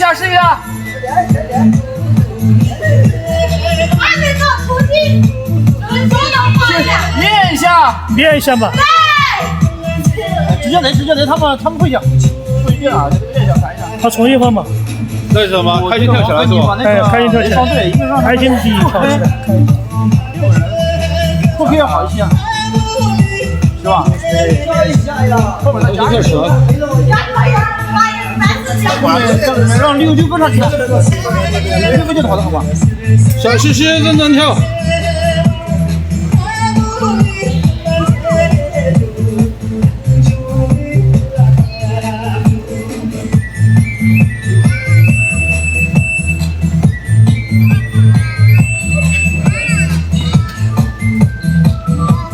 下，试一下。还没到途径，练一下，练一下吧。直接来，他们会讲。不一定啊，练一下看一下。他重新放吧。那是什么？开心跳起来是吧？哎，开心跳起来。对，一个让开心第一跳起来。后面要好一些，是吧？后面开心跳起来。让溜跟上去，溜跟就好了，好吧？小西西认真跳。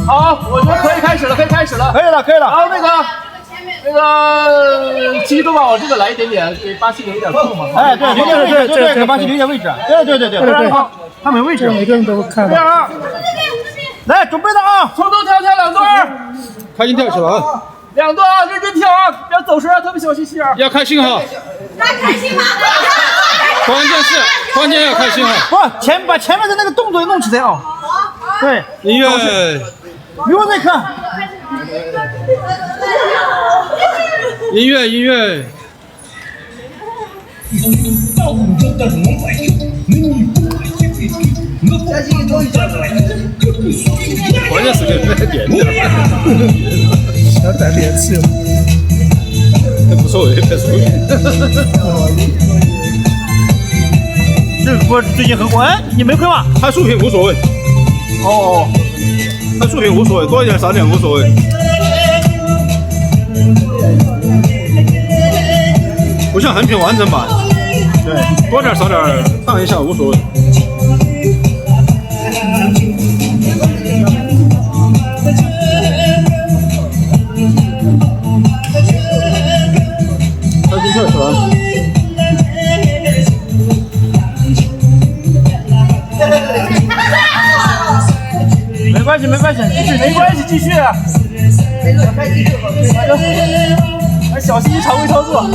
好，我觉得可以开始了。可以了。然后那个，其实都把我这个来一点点，给巴西留一点空嘛。哎，对，给巴西留一点位置。对，不然的话他没位置。每个人都看。这样啊，来，准备了啊，从头跳2段。开心跳起来。2段啊，认真跳啊，不要走神啊，特别小心心啊。要开心哈。那开心吗？关键要开心哈。不，把前面的那个动作弄起来啊。对，音乐。music。音乐。关键是给那点小胆脸吃。无所谓，别说。这个歌最近很火，哎，你没会吗？拍竖屏无所谓。哦，拍竖屏无所谓，多一点少点无所谓。不像横屏完整版，对，多点少点唱一下无所谓。开心跳起来。没关系，继续。小心常规操作。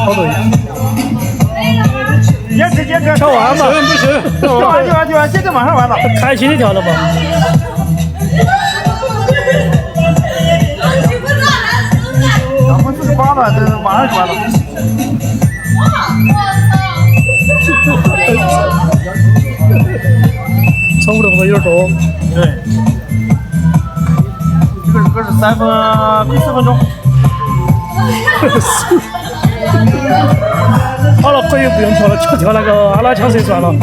好多人。坚持，跳完吧。不行，跳完，现在马上完了。开心的跳了吧？248了，这马上就完了。错误动作有点多。对，这个歌是第4分钟。好了，可以不用跳了，就跳那个阿拉枪射算了。